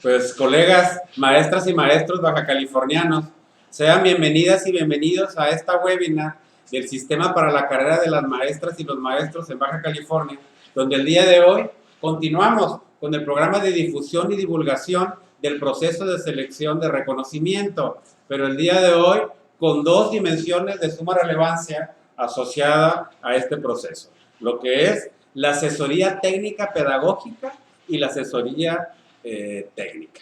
Pues colegas, maestras y maestros bajacalifornianos, sean bienvenidas y bienvenidos a esta webinar del Sistema para la Carrera de las Maestras y los Maestros en Baja California, donde el día de hoy continuamos con el programa de difusión y divulgación del proceso de selección de reconocimiento, pero el día de hoy con dos dimensiones de suma relevancia asociada a este proceso, lo que es la asesoría técnica pedagógica y la asesoría técnica.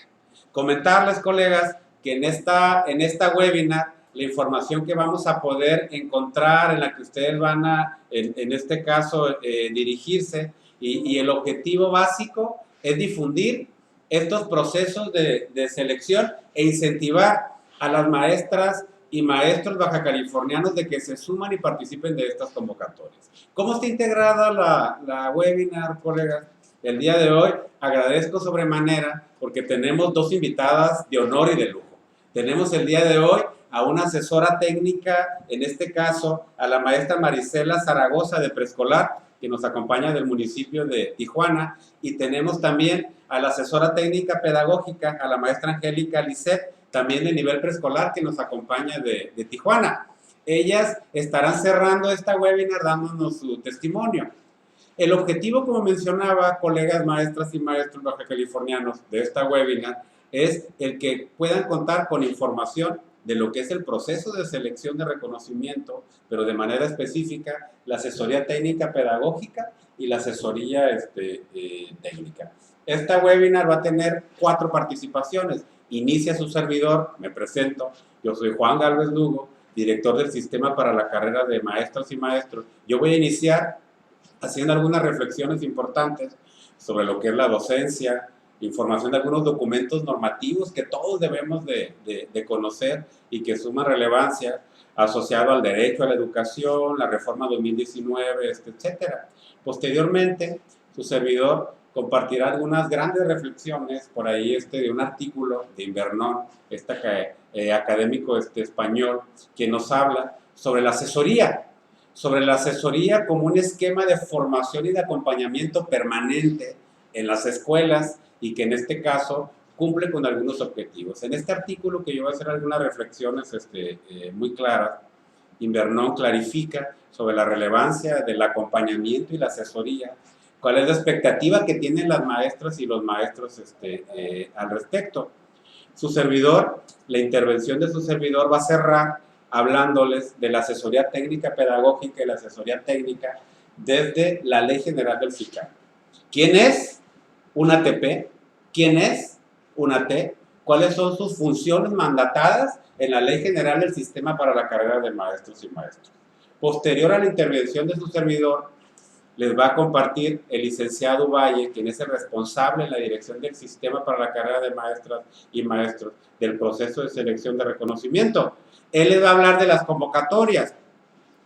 Comentarles, colegas, que en esta webinar, la información que vamos a poder encontrar, en la que ustedes van a, en este caso, dirigirse, y el objetivo básico es difundir estos procesos de selección e incentivar a las maestras y maestros bajacalifornianos de que se suman y participen de estas convocatorias. ¿Cómo está integrada la webinar, colegas? El día de hoy agradezco sobremanera porque tenemos dos invitadas de honor y de lujo. Tenemos el día de hoy a una asesora técnica, en este caso a la maestra Marisela Zaragoza de preescolar, que nos acompaña del municipio de Tijuana, y tenemos también a la asesora técnica pedagógica, a la maestra Angélica Lisset, también de nivel preescolar, que nos acompaña de Tijuana. Ellas estarán cerrando esta webinar dándonos su testimonio. El objetivo, como mencionaba, colegas maestras y maestros bajacalifornianos de esta webinar, es el que puedan contar con información de lo que es el proceso de selección de reconocimiento, pero de manera específica, la asesoría técnica pedagógica y la asesoría técnica. Esta webinar va a tener 4 participaciones. Inicia su servidor, me presento, yo soy Juan Gálvez Lugo, director del Sistema para la Carrera de Maestras y Maestros. Yo voy a iniciar haciendo algunas reflexiones importantes sobre lo que es la docencia, información de algunos documentos normativos que todos debemos de conocer y que suman relevancia asociado al derecho a la educación, la reforma 2019, etcétera. Posteriormente, su servidor compartirá algunas grandes reflexiones por ahí de un artículo de Invernón, académico español, que nos habla sobre la asesoría como un esquema de formación y de acompañamiento permanente en las escuelas y que en este caso cumple con algunos objetivos. En este artículo, que yo voy a hacer algunas reflexiones muy claras, Invernón clarifica sobre la relevancia del acompañamiento y la asesoría, cuál es la expectativa que tienen las maestras y los maestros al respecto. Su servidor, la intervención de su servidor va a cerrar hablándoles de la asesoría técnica pedagógica y la asesoría técnica desde la Ley General del SICAM. ¿Quién es una ATP? ¿Quién es una AT? ¿Cuáles son sus funciones mandatadas en la Ley General del Sistema para la Carrera de Maestros y Maestros? Posterior a la intervención de su servidor, les va a compartir el licenciado Valle, quien es el responsable en la dirección del Sistema para la Carrera de Maestras y Maestros del proceso de selección de reconocimiento. Él les va a hablar de las convocatorias,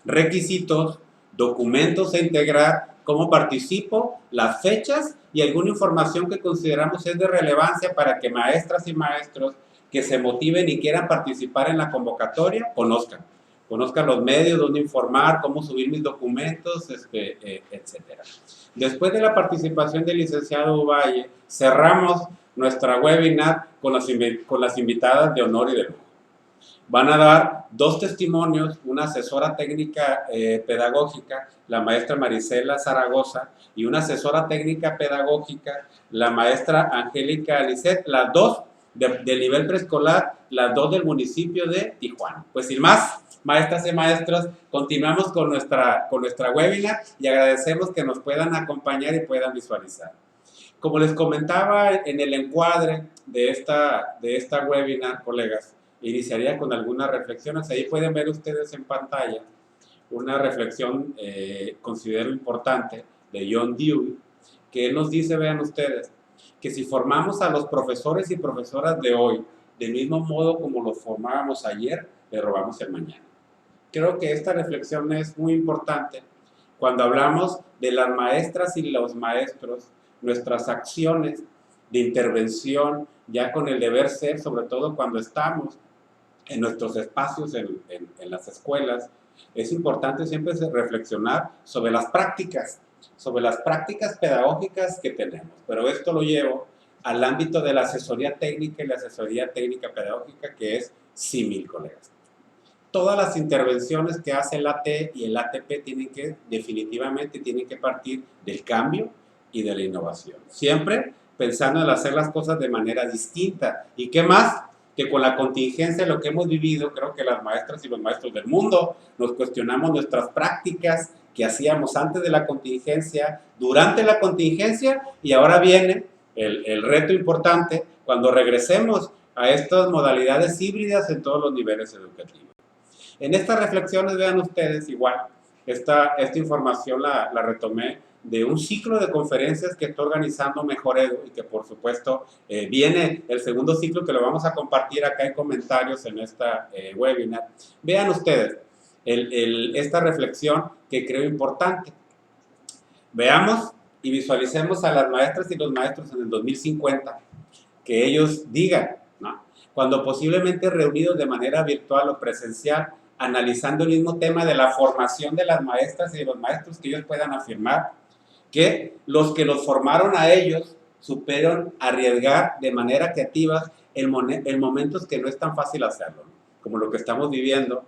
requisitos, documentos a integrar, cómo participo, las fechas y alguna información que consideramos es de relevancia para que maestras y maestros que se motiven y quieran participar en la convocatoria conozcan los medios, dónde informar, cómo subir mis documentos, etcétera. Después de la participación del licenciado Valle, cerramos nuestra webinar con las invitadas de honor y de lujo. Van a dar 2 testimonios, una asesora técnica pedagógica, la maestra Marisela Zaragoza, y una asesora técnica pedagógica, la maestra Angélica Lisset, las 2 del nivel preescolar, las 2 del municipio de Tijuana. Pues sin más, maestras y maestros, continuamos con nuestra webinar y agradecemos que nos puedan acompañar y puedan visualizar. Como les comentaba en el encuadre de esta webinar, colegas, iniciaría con algunas reflexiones. Ahí pueden ver ustedes en pantalla una reflexión, considero importante, de John Dewey, que él nos dice, vean ustedes, que si formamos a los profesores y profesoras de hoy del mismo modo como los formábamos ayer, le robamos el mañana. Creo que esta reflexión es muy importante cuando hablamos de las maestras y los maestros, nuestras acciones de intervención, ya con el deber ser, sobre todo cuando estamos en nuestros espacios en las escuelas. Es importante siempre reflexionar sobre las prácticas pedagógicas que tenemos, pero esto lo llevo al ámbito de la asesoría técnica y la asesoría técnica pedagógica, que es símil, colegas. Todas las intervenciones que hace el AT y el ATP definitivamente tienen que partir del cambio y de la innovación. Siempre pensando en hacer las cosas de manera distinta. ¿Y qué más? Que con la contingencia, lo que hemos vivido, creo que las maestras y los maestros del mundo nos cuestionamos nuestras prácticas que hacíamos antes de la contingencia, durante la contingencia, y ahora viene el reto importante cuando regresemos a estas modalidades híbridas en todos los niveles educativos. En estas reflexiones, vean ustedes, igual, esta información la retomé de un ciclo de conferencias que está organizando Mejor Edu y que por supuesto viene el segundo ciclo que lo vamos a compartir acá en comentarios en esta webinar. Vean ustedes esta reflexión que creo importante. Veamos y visualicemos a las maestras y los maestros en el 2050, que ellos digan, ¿no? Cuando posiblemente reunidos de manera virtual o presencial, analizando el mismo tema de la formación de las maestras y de los maestros, que ellos puedan afirmar que los formaron a ellos supieron arriesgar de manera creativa en momentos que no es tan fácil hacerlo, ¿no? Como lo que estamos viviendo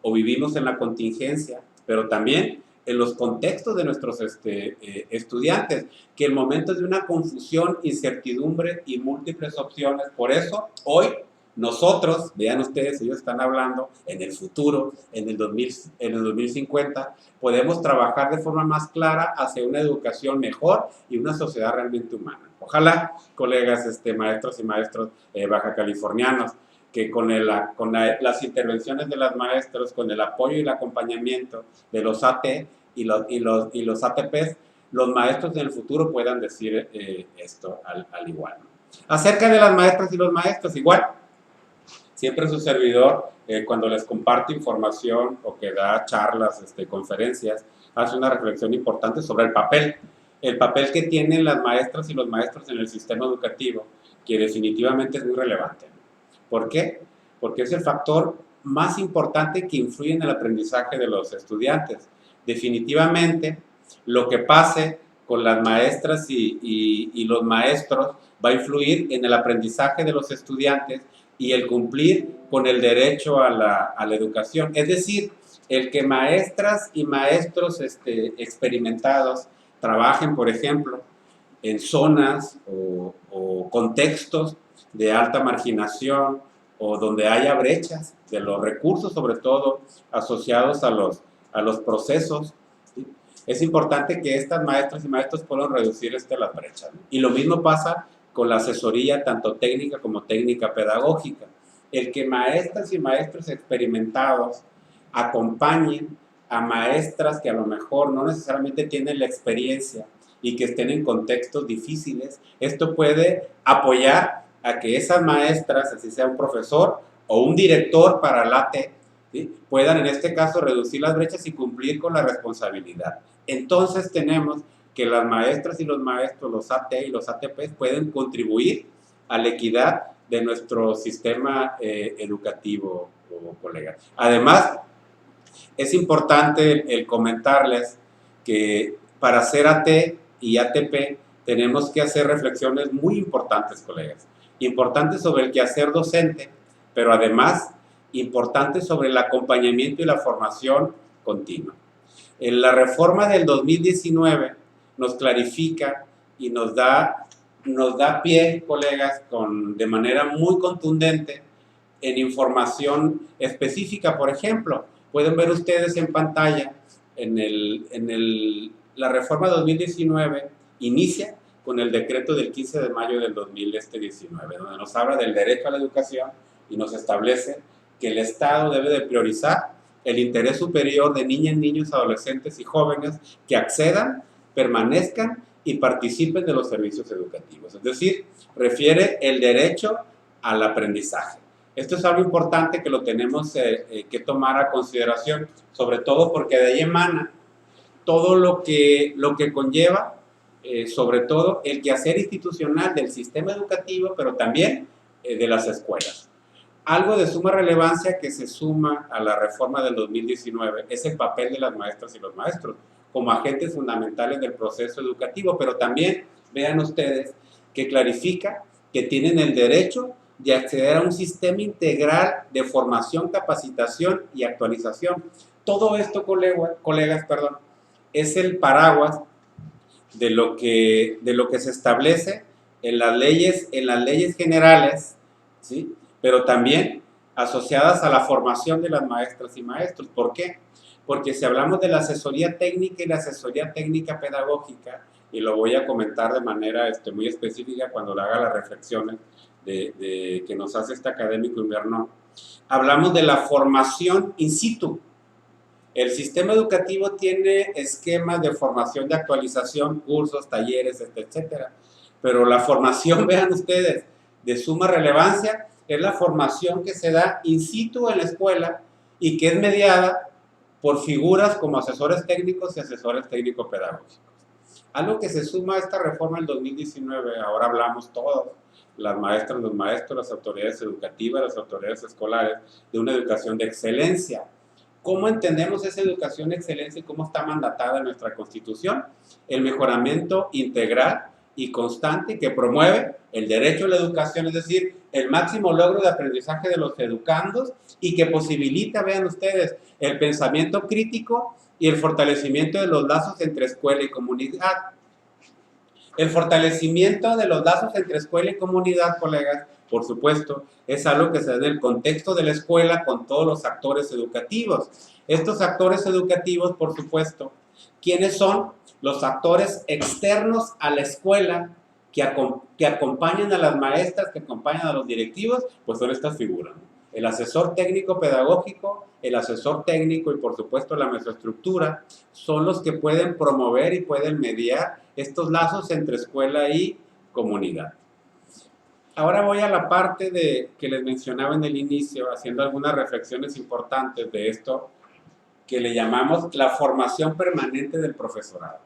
o vivimos en la contingencia, pero también en los contextos de nuestros estudiantes, que en momentos de una confusión, incertidumbre y múltiples opciones. Por eso, hoy, nosotros, vean ustedes, ellos están hablando en el futuro, en el 2050, podemos trabajar de forma más clara hacia una educación mejor y una sociedad realmente humana. Ojalá, colegas maestros y maestros baja californianos, que con las intervenciones de las maestras, con el apoyo y el acompañamiento de los AT y los ATPs, los maestros en el futuro puedan decir esto al igual, ¿no? Acerca de las maestras y los maestros, igual, siempre su servidor, cuando les comparto información o que da charlas, conferencias, hace una reflexión importante sobre el papel que tienen las maestras y los maestros en el sistema educativo, que definitivamente es muy relevante. ¿Por qué? Porque es el factor más importante que influye en el aprendizaje de los estudiantes. Definitivamente, lo que pase con las maestras y los maestros va a influir en el aprendizaje de los estudiantes y el cumplir con el derecho a la educación. Es decir, el que maestras y maestros experimentados trabajen, por ejemplo, en zonas o contextos de alta marginación o donde haya brechas de los recursos, sobre todo asociados a los procesos, ¿sí? Es importante que estas maestras y maestros puedan reducir las brechas, ¿no? Y lo mismo pasa con la asesoría, tanto técnica como técnica pedagógica. El que maestras y maestros experimentados acompañen a maestras que a lo mejor no necesariamente tienen la experiencia y que estén en contextos difíciles, esto puede apoyar a que esas maestras, así sea un profesor o un director para el AT, ¿sí?, puedan en este caso reducir las brechas y cumplir con la responsabilidad. Entonces tenemos que las maestras y los maestros, los AT y los ATP, pueden contribuir a la equidad de nuestro sistema educativo, colegas. Además, es importante el comentarles que para ser AT y ATP tenemos que hacer reflexiones muy importantes, colegas. Importantes sobre el quehacer docente, pero además importantes sobre el acompañamiento y la formación continua. En la reforma del 2019 nos clarifica y nos da pie, colegas, de manera muy contundente en información específica. Por ejemplo, pueden ver ustedes en pantalla, la reforma 2019 inicia con el decreto del 15 de mayo del 2019, donde nos habla del derecho a la educación y nos establece que el Estado debe de priorizar el interés superior de niñas, niños, adolescentes y jóvenes que accedan, permanezcan y participen de los servicios educativos. Es decir, refiere el derecho al aprendizaje. Esto es algo importante que lo tenemos que tomar a consideración, sobre todo porque de ahí emana todo lo que conlleva, sobre todo el quehacer institucional del sistema educativo, pero también de las escuelas. Algo de suma relevancia que se suma a la reforma del 2019 es el papel de las maestras y los maestros como agentes fundamentales del proceso educativo, pero también vean ustedes que clarifica que tienen el derecho de acceder a un sistema integral de formación, capacitación y actualización. Todo esto, colegas, perdón, es el paraguas de lo que se establece en las leyes generales, ¿sí? Pero también asociadas a la formación de las maestras y maestros. ¿Por qué? Porque si hablamos de la asesoría técnica y la asesoría técnica pedagógica, y lo voy a comentar de manera muy específica cuando le haga las reflexiones que nos hace este académico Inverno, hablamos de la formación in situ. El sistema educativo tiene esquemas de formación, de actualización, cursos, talleres, etcétera. Pero la formación, vean ustedes, de suma relevancia, es la formación que se da in situ en la escuela y que es mediada por figuras como asesores técnicos y asesores técnico-pedagógicos. Algo que se suma a esta reforma del 2019, ahora hablamos todos, las maestras, los maestros, las autoridades educativas, las autoridades escolares, de una educación de excelencia. ¿Cómo entendemos esa educación de excelencia y cómo está mandatada en nuestra Constitución? El mejoramiento integral y constante que promueve el derecho a la educación, es decir, el máximo logro de aprendizaje de los educandos y que posibilita, vean ustedes, el pensamiento crítico y el fortalecimiento de los lazos entre escuela y comunidad. El fortalecimiento de los lazos entre escuela y comunidad, colegas, por supuesto, es algo que se da en el contexto de la escuela con todos los actores educativos. Estos actores educativos, por supuesto, ¿quiénes son? Los actores externos a la escuela que acompañan a las maestras, que acompañan a los directivos, pues son estas figuras, ¿no? El asesor técnico pedagógico, el asesor técnico y por supuesto la mesoestructura son los que pueden promover y pueden mediar estos lazos entre escuela y comunidad. Ahora voy a la parte que les mencionaba en el inicio, haciendo algunas reflexiones importantes de esto que le llamamos la formación permanente del profesorado.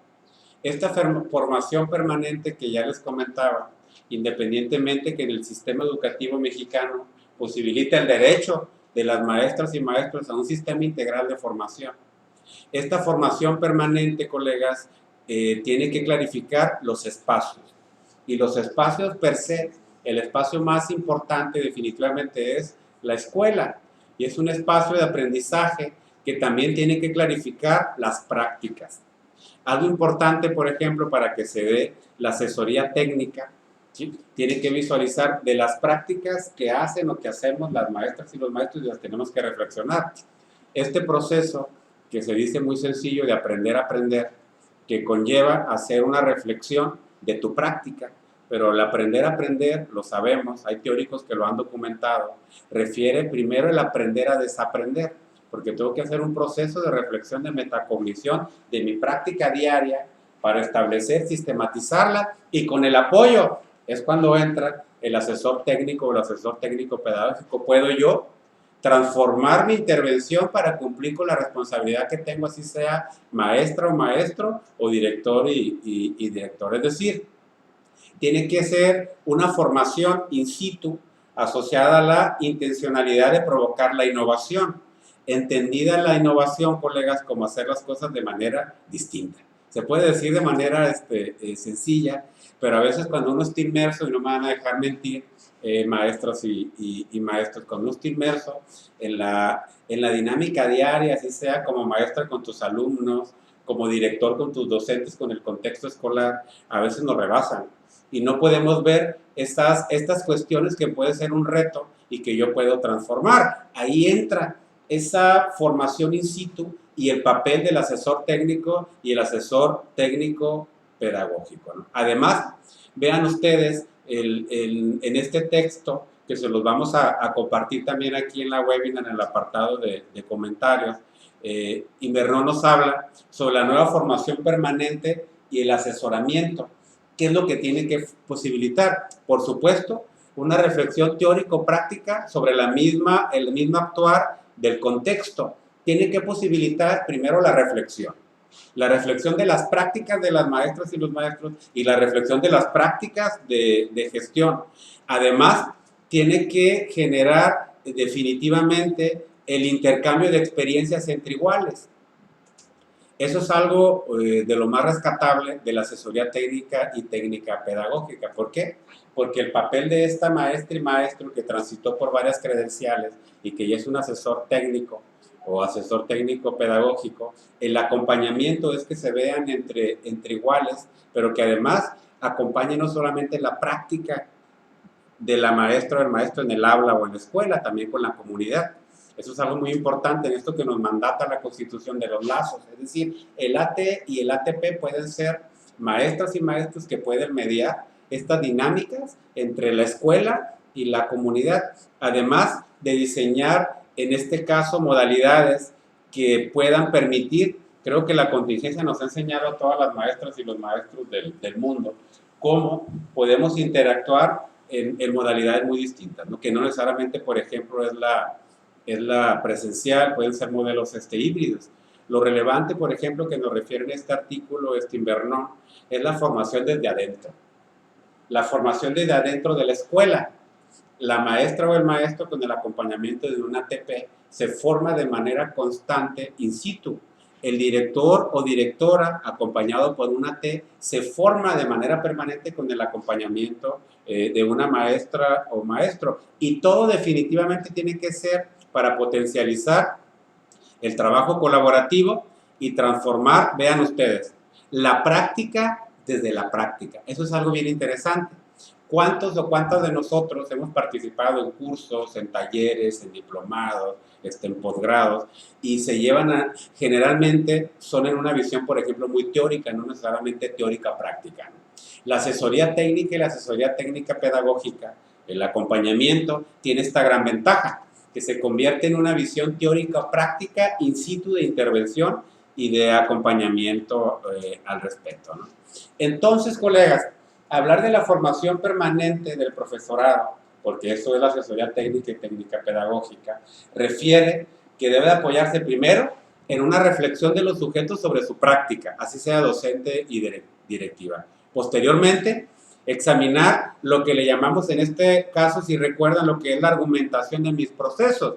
Esta formación permanente que ya les comentaba, independientemente que en el sistema educativo mexicano posibilita el derecho de las maestras y maestros a un sistema integral de formación. Esta formación permanente, colegas, tiene que clarificar los espacios. Y los espacios per se, el espacio más importante definitivamente es la escuela. Y es un espacio de aprendizaje que también tiene que clarificar las prácticas. Algo importante, por ejemplo, para que se dé la asesoría técnica, ¿sí? Tiene que visualizar de las prácticas que hacen o que hacemos las maestras y los maestros y las tenemos que reflexionar. Este proceso, que se dice muy sencillo de aprender a aprender, que conlleva hacer una reflexión de tu práctica, pero el aprender a aprender, lo sabemos, hay teóricos que lo han documentado, refiere primero el aprender a desaprender, porque tengo que hacer un proceso de reflexión de metacognición de mi práctica diaria para establecer, sistematizarla y con el apoyo es cuando entra el asesor técnico o el asesor técnico pedagógico. Puedo yo transformar mi intervención para cumplir con la responsabilidad que tengo, así sea maestra o maestro o director y director. Es decir, tiene que ser una formación in situ asociada a la intencionalidad de provocar la innovación. Entendida la innovación, colegas, como hacer las cosas de manera distinta. Se puede decir de manera sencilla, pero a veces cuando uno está inmerso, y no me van a dejar mentir, maestros y maestros, cuando uno está inmerso en la dinámica diaria, así sea como maestra con tus alumnos, como director con tus docentes, con el contexto escolar, a veces nos rebasan. Y no podemos ver estas cuestiones que puede ser un reto y que yo puedo transformar. Ahí entra esa formación in situ y el papel del asesor técnico y el asesor técnico pedagógico, ¿no? Además, vean ustedes en este texto, que se los vamos a compartir también aquí en la webinar, en el apartado de comentarios, Inverno nos habla sobre la nueva formación permanente y el asesoramiento. ¿Qué es lo que tiene que posibilitar? Por supuesto, una reflexión teórico-práctica sobre el mismo actuar del contexto. Tiene que posibilitar primero la reflexión de las prácticas de las maestras y los maestros y la reflexión de las prácticas de gestión. Además, tiene que generar definitivamente el intercambio de experiencias entre iguales. Eso es algo de lo más rescatable de la asesoría técnica y técnica pedagógica. ¿Por qué? Porque el papel de esta maestra y maestro que transitó por varias credenciales y que ya es un asesor técnico o asesor técnico pedagógico, el acompañamiento es que se vean entre iguales, pero que además acompañen no solamente la práctica de la maestra o el maestro en el aula o en la escuela, también con la comunidad. Eso es algo muy importante en esto que nos mandata la Constitución de los lazos. Es decir, el AT y el ATP pueden ser maestras y maestros que pueden mediar estas dinámicas entre la escuela y la comunidad, además de diseñar, en este caso, modalidades que puedan permitir, creo que la contingencia nos ha enseñado a todas las maestras y los maestros del mundo, cómo podemos interactuar en modalidades muy distintas, ¿no? Que no necesariamente, por ejemplo, es la presencial, pueden ser modelos híbridos. Lo relevante, por ejemplo, que nos refiere en este artículo, Invernón, es la formación desde adentro. La formación desde adentro de la escuela. La maestra o el maestro, con el acompañamiento de una ATP, se forma de manera constante in situ. El director o directora, acompañado por una T, se forma de manera permanente con el acompañamiento de una maestra o maestro. Y todo definitivamente tiene que ser para potencializar el trabajo colaborativo y transformar, vean ustedes, la práctica desde la práctica. Eso es algo bien interesante. ¿Cuántos o cuántas de nosotros hemos participado en cursos, en talleres, en diplomados, en posgrados, y se llevan a, generalmente son en una visión, por ejemplo, muy teórica, no necesariamente teórica práctica, ¿no? La asesoría técnica y la asesoría técnica pedagógica, el acompañamiento, tiene esta gran ventaja, que se convierte en una visión teórica práctica in situ de intervención y de acompañamiento al respecto, ¿no? Entonces, colegas, hablar de la formación permanente del profesorado, porque eso es la asesoría técnica y técnica pedagógica, refiere que debe de apoyarse primero en una reflexión de los sujetos sobre su práctica, así sea docente y directiva. Posteriormente, examinar lo que le llamamos en este caso, si recuerdan, lo que es la argumentación de mis procesos.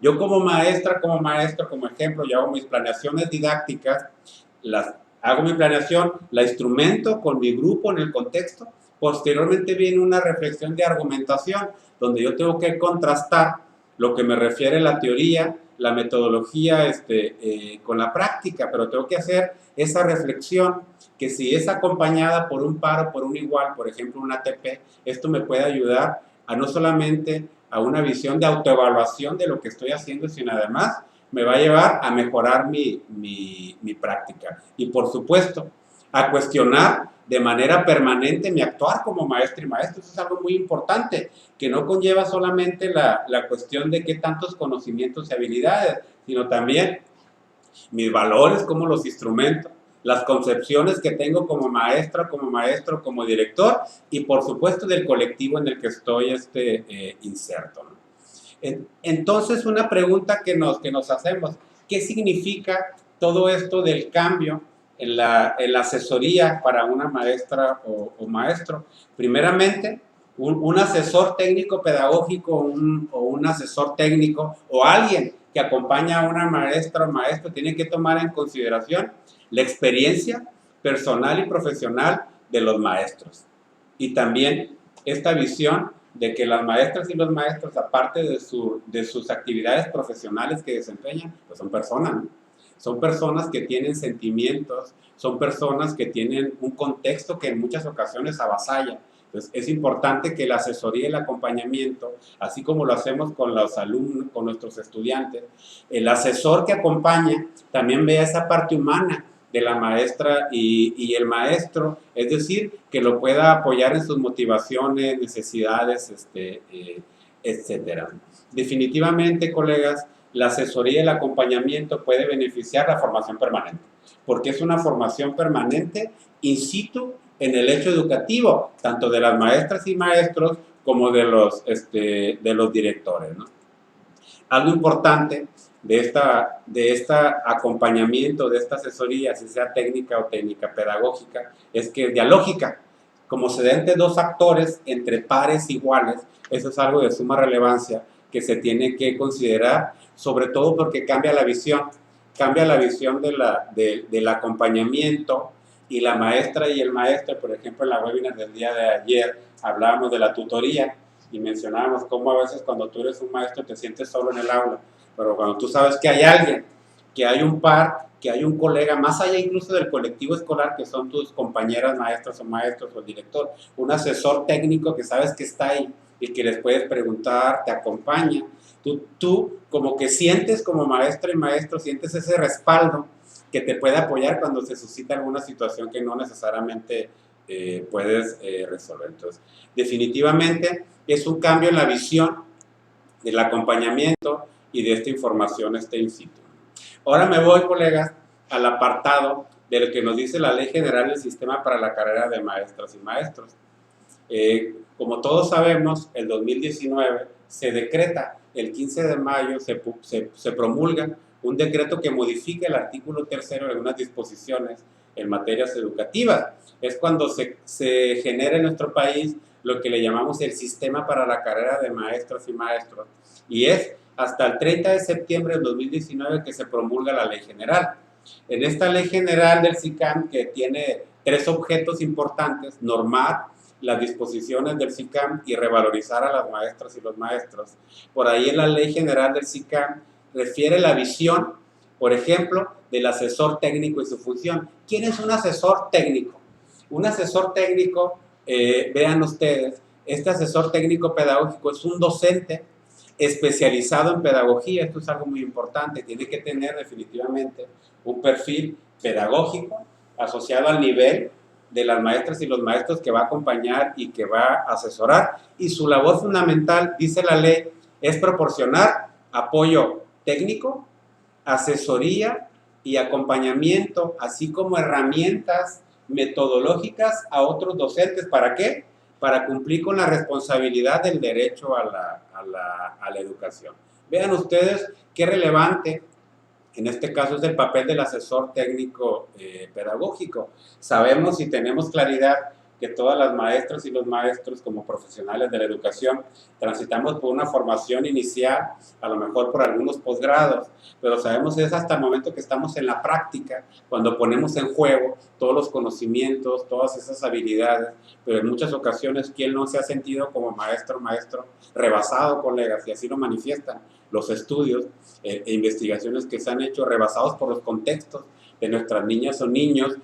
Yo como maestra, como maestro, como ejemplo, yo hago mis planeaciones didácticas, hago mi planeación, la instrumento con mi grupo en el contexto. Posteriormente viene una reflexión de argumentación, donde yo tengo que contrastar lo que me refiere la teoría, la metodología con la práctica, pero tengo que hacer esa reflexión que si es acompañada por un par o por un igual, por ejemplo un ATP, esto me puede ayudar a no solamente a una visión de autoevaluación de lo que estoy haciendo, sino además me va a llevar a mejorar mi práctica. Y por supuesto, a cuestionar de manera permanente mi actuar como maestro y maestro. Eso es algo muy importante, que no conlleva solamente la cuestión de qué tantos conocimientos y habilidades, sino también mis valores como los instrumentos, las concepciones que tengo como maestra, como maestro, como director, y por supuesto del colectivo en el que estoy inserto, ¿no? Entonces, una pregunta que nos hacemos, ¿qué significa todo esto del cambio en la asesoría para una maestra o maestro? Primeramente, un asesor técnico pedagógico o un asesor técnico o alguien que acompaña a una maestra o maestro tiene que tomar en consideración la experiencia personal y profesional de los maestros. Y también esta visión de que las maestras y los maestros, aparte de sus actividades profesionales que desempeñan, pues son personas, ¿no? Son personas que tienen sentimientos, son personas que tienen un contexto que en muchas ocasiones avasalla. Entonces, es importante que la asesoría y el acompañamiento, así como lo hacemos con los alumnos, con nuestros estudiantes, el asesor que acompaña también vea esa parte humana de la maestra y el maestro, es decir, que lo pueda apoyar en sus motivaciones, necesidades, etcétera. Definitivamente, colegas, la asesoría y el acompañamiento puede beneficiar la formación permanente, porque es una formación permanente in situ en el hecho educativo, tanto de las maestras y maestros como de los directores, ¿no? Algo importante de este acompañamiento, de esta asesoría, si sea técnica o técnica pedagógica, es que es dialógica. Como se da entre dos actores, entre pares iguales, eso es algo de suma relevancia que se tiene que considerar, sobre todo porque cambia la visión. cambia la visión del acompañamiento, y la maestra y el maestro. Por ejemplo, en la webinar del día de ayer hablábamos de la tutoría y mencionábamos cómo a veces cuando tú eres un maestro te sientes solo en el aula, pero cuando tú sabes que hay alguien, que hay un par, que hay un colega, más allá incluso del colectivo escolar, que son tus compañeras maestras o maestros o el director, un asesor técnico que sabes que está ahí y que les puedes preguntar, te acompaña, tú como que sientes como maestra y maestro, sientes ese respaldo que te puede apoyar cuando se suscita alguna situación que no necesariamente puedes resolver. Entonces, definitivamente es un cambio en la visión del acompañamiento y de esta información, este in situ. Ahora me voy, colegas, al apartado de lo que nos dice la Ley General del Sistema para la Carrera de Maestras y Maestros. Como todos sabemos, el 2019 se decreta, el 15 de mayo se promulga un decreto que modifica el artículo 3º de algunas disposiciones en materias educativas. Es cuando se genera en nuestro país lo que le llamamos el Sistema para la Carrera de Maestras y Maestros, y es hasta el 30 de septiembre del 2019 que se promulga la Ley General. En esta Ley General del SICAM, que tiene 3 objetos importantes: normar las disposiciones del SICAM y revalorizar a las maestras y los maestros. Por ahí en la Ley General del SICAM refiere la visión, por ejemplo, del asesor técnico y su función. ¿Quién es un asesor técnico? Un asesor técnico, vean ustedes, este asesor técnico pedagógico es un docente especializado en pedagogía. Esto es algo muy importante, tiene que tener definitivamente un perfil pedagógico asociado al nivel de las maestras y los maestros que va a acompañar y que va a asesorar, y su labor fundamental, dice la ley, es proporcionar apoyo técnico, asesoría y acompañamiento, así como herramientas metodológicas a otros docentes. ¿Para qué? Para cumplir con la responsabilidad del derecho a la educación. Vean ustedes qué relevante en este caso es el papel del asesor técnico pedagógico. Sabemos y tenemos claridad que todas las maestras y los maestros, como profesionales de la educación, transitamos por una formación inicial, a lo mejor por algunos posgrados, pero sabemos que es hasta el momento que estamos en la práctica, cuando ponemos en juego todos los conocimientos, todas esas habilidades. Pero en muchas ocasiones, ¿quién no se ha sentido como maestro rebasado, colegas? Y así lo manifiestan los estudios e investigaciones que se han hecho, rebasados por los contextos de nuestras niñas o niños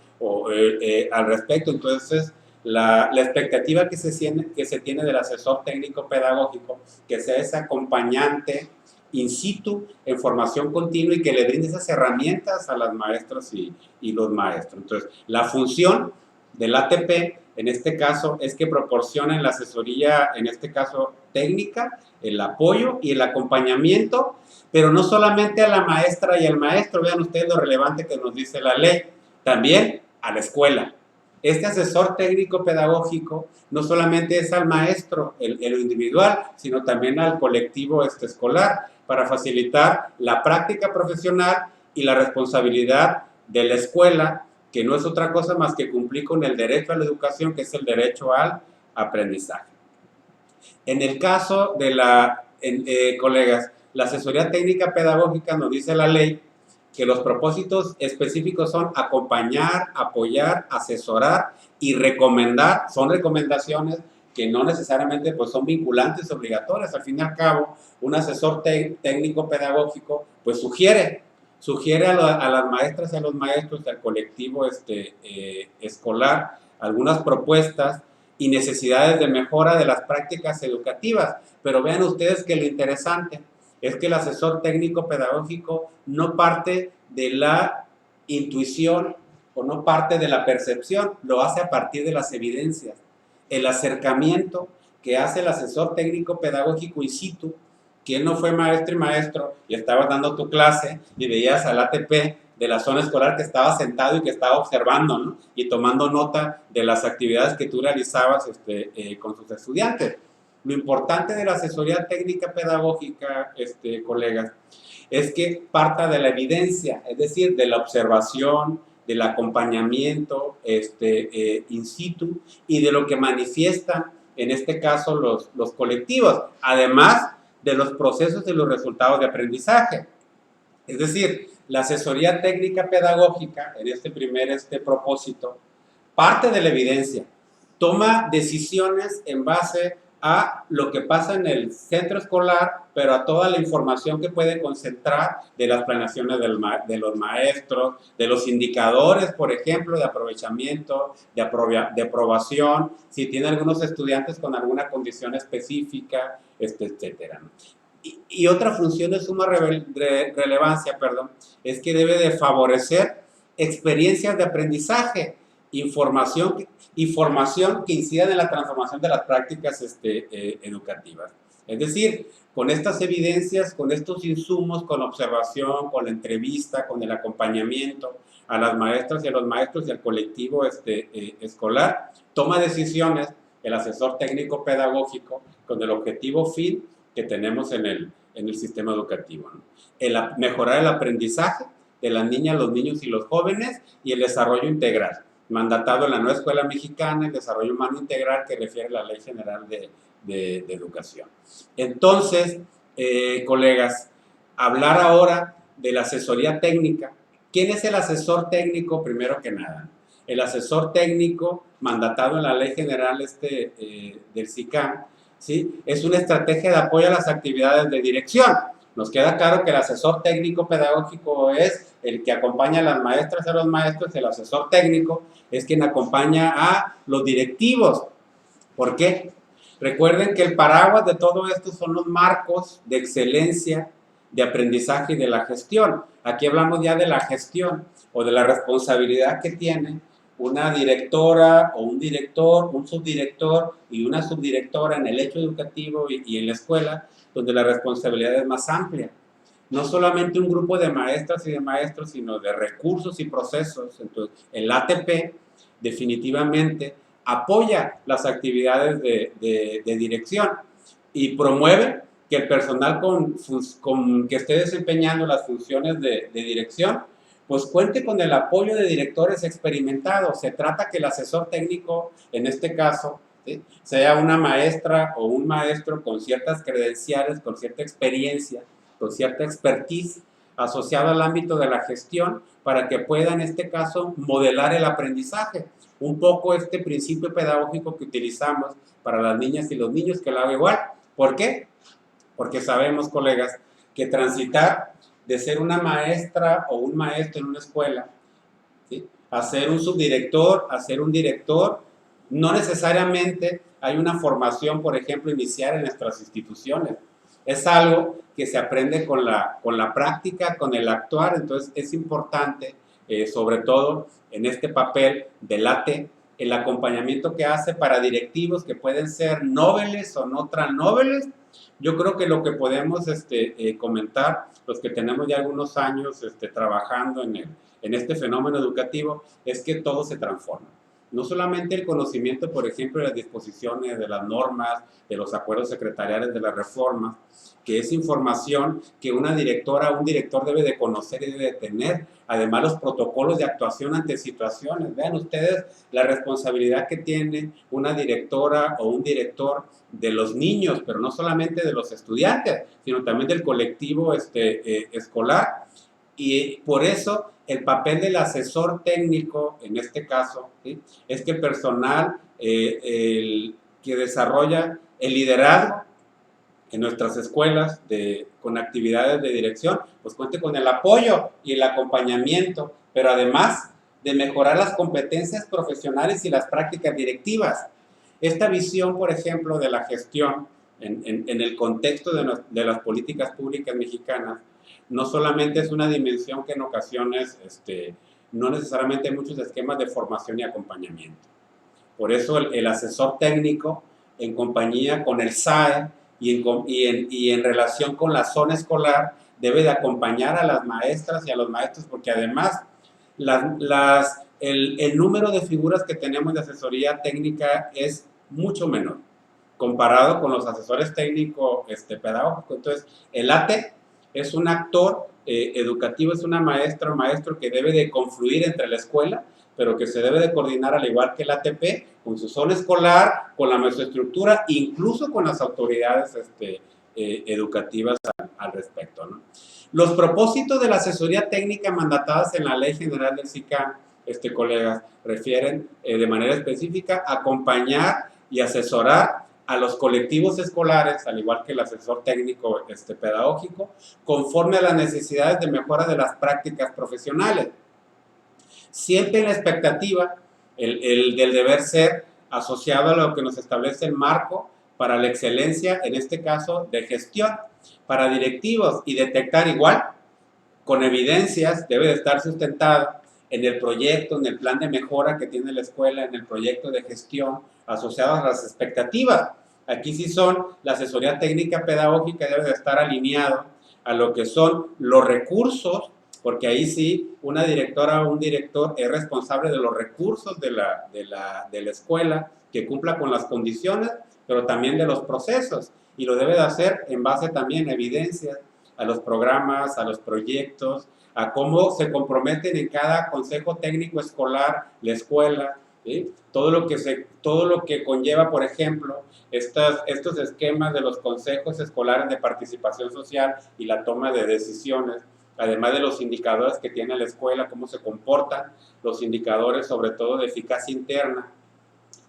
al respecto. Entonces, la expectativa que se tiene del asesor técnico pedagógico, que sea ese acompañante in situ en formación continua y que le brinde esas herramientas a las maestras y los maestros. Entonces, la función del ATP en este caso es que proporcionen la asesoría, en este caso técnica, el apoyo y el acompañamiento, pero no solamente a la maestra y al maestro. Vean ustedes lo relevante que nos dice la ley, también a la escuela. Este asesor técnico pedagógico no solamente es al maestro, el individual, sino también al colectivo escolar, para facilitar la práctica profesional y la responsabilidad de la escuela, que no es otra cosa más que cumplir con el derecho a la educación, que es el derecho al aprendizaje. En el caso de colegas, la asesoría técnica pedagógica nos dice la ley que los propósitos específicos son acompañar, apoyar, asesorar y recomendar. Son recomendaciones que no necesariamente pues, son vinculantes, obligatorias. Al fin y al cabo, un asesor técnico pedagógico pues sugiere a las maestras y a los maestros, al colectivo escolar, algunas propuestas y necesidades de mejora de las prácticas educativas. Pero vean ustedes que lo interesante es que el asesor técnico pedagógico no parte de la intuición o no parte de la percepción, lo hace a partir de las evidencias. El acercamiento que hace el asesor técnico pedagógico in situ, quien no fue maestro y maestro y estabas dando tu clase y veías al ATP de la zona escolar que estaba sentado y que estaba observando, ¿no? Y tomando nota de las actividades que tú realizabas con tus estudiantes. Lo importante de la asesoría técnica pedagógica, colegas, es que parta de la evidencia, es decir, de la observación, del acompañamiento in situ y de lo que manifiestan, en este caso, los colectivos, además de los procesos y los resultados de aprendizaje. Es decir, la asesoría técnica pedagógica, en este primer propósito, parte de la evidencia, toma decisiones en base a lo que pasa en el centro escolar, pero a toda la información que puede concentrar de las planeaciones de los maestros, de los indicadores, por ejemplo, de aprovechamiento, de aprobación, si tiene algunos estudiantes con alguna condición específica, etcétera, ¿no? Y otra función de suma relevancia, es que debe de favorecer experiencias de aprendizaje, información y formación que incidan en la transformación de las prácticas educativas. Es decir, con estas evidencias, con estos insumos, con observación, con la entrevista, con el acompañamiento a las maestras y a los maestros y al colectivo escolar, toma decisiones el asesor técnico pedagógico con el objetivo fin que tenemos en el sistema educativo, ¿no? Mejorar el aprendizaje de las niñas, los niños y los jóvenes y el desarrollo integral, mandatado en la nueva escuela mexicana, el desarrollo humano integral que refiere la Ley General de Educación. Entonces, colegas, hablar ahora de la asesoría técnica. ¿Quién es el asesor técnico? Primero que nada, el asesor técnico mandatado en la Ley General del SICAM, ¿sí? Es una estrategia de apoyo a las actividades de dirección. Nos queda claro que el asesor técnico pedagógico es el que acompaña a las maestras y a los maestros, el asesor técnico es quien acompaña a los directivos. ¿Por qué? Recuerden que el paraguas de todo esto son los marcos de excelencia, de aprendizaje y de la gestión. Aquí hablamos ya de la gestión o de la responsabilidad que tiene una directora o un director, un subdirector y una subdirectora en el hecho educativo y en la escuela, donde la responsabilidad es más amplia. No solamente un grupo de maestras y de maestros, sino de recursos y procesos. Entonces, el ATP definitivamente apoya las actividades de dirección y promueve que el personal que esté desempeñando las funciones de dirección pues cuente con el apoyo de directores experimentados. Se trata que el asesor técnico, en este caso, ¿sí?, sea una maestra o un maestro con ciertas credenciales, con cierta experiencia, con cierta expertise asociada al ámbito de la gestión para que pueda, en este caso, modelar el aprendizaje. Un poco este principio pedagógico que utilizamos para las niñas y los niños, que lo hago igual. ¿Por qué? Porque sabemos, colegas, que transitar de ser una maestra o un maestro en una escuela, ¿sí?, a ser un subdirector, a ser un director, no necesariamente hay una formación, por ejemplo, inicial en nuestras instituciones. Es algo que se aprende con la práctica, con el actuar. Entonces es importante, sobre todo en este papel del ATE, el acompañamiento que hace para directivos que pueden ser nobles o no tan nobles. Yo creo que lo que podemos comentar, los que tenemos ya algunos años trabajando en este fenómeno educativo, es que todo se transforma. No solamente el conocimiento, por ejemplo, de las disposiciones, de las normas, de los acuerdos secretariales, de las reformas, que es información que una directora o un director debe de conocer y debe de tener. Además, los protocolos de actuación ante situaciones. Vean ustedes la responsabilidad que tiene una directora o un director de los niños, pero no solamente de los estudiantes, sino también del colectivo escolar. Y por eso el papel del asesor técnico, en este caso, ¿sí?, es que el personal que desarrolla el liderazgo en nuestras escuelas con actividades de dirección, pues cuente con el apoyo y el acompañamiento, pero además de mejorar las competencias profesionales y las prácticas directivas. Esta visión, por ejemplo, de la gestión en el contexto de las políticas públicas mexicanas, no solamente es una dimensión que en ocasiones no necesariamente hay muchos esquemas de formación y acompañamiento. Por eso el asesor técnico, en compañía con el SAE y en relación con la zona escolar, debe de acompañar a las maestras y a los maestros, porque además el número de figuras que tenemos de asesoría técnica es mucho menor comparado con los asesores técnicos pedagógicos. Entonces, el ATE es un actor educativo, es una maestra o maestro que debe de confluir entre la escuela, pero que se debe de coordinar al igual que el ATP, con su zona escolar, con la maestraestructura, incluso con las autoridades educativas al respecto, ¿no? Los propósitos de la asesoría técnica mandatadas en la Ley General del SICAM, colegas, refieren de manera específica a acompañar y asesorar a los colectivos escolares, al igual que el asesor técnico pedagógico, conforme a las necesidades de mejora de las prácticas profesionales. Siempre en la expectativa del deber ser asociado a lo que nos establece el marco para la excelencia, en este caso de gestión, para directivos, y detectar igual, con evidencias, debe de estar sustentado en el proyecto, en el plan de mejora que tiene la escuela, en el proyecto de gestión, asociados a las expectativas. Aquí sí son, la asesoría técnica pedagógica debe de estar alineado a lo que son los recursos, porque ahí sí una directora o un director es responsable de los recursos de la escuela, que cumpla con las condiciones, pero también de los procesos, y lo debe de hacer en base también a evidencias, a los programas, a los proyectos, a cómo se comprometen en cada consejo técnico escolar, la escuela, ¿sí? Todo lo que conlleva, por ejemplo, estos esquemas de los consejos escolares de participación social y la toma de decisiones, además de los indicadores que tiene la escuela, cómo se comportan, los indicadores sobre todo de eficacia interna,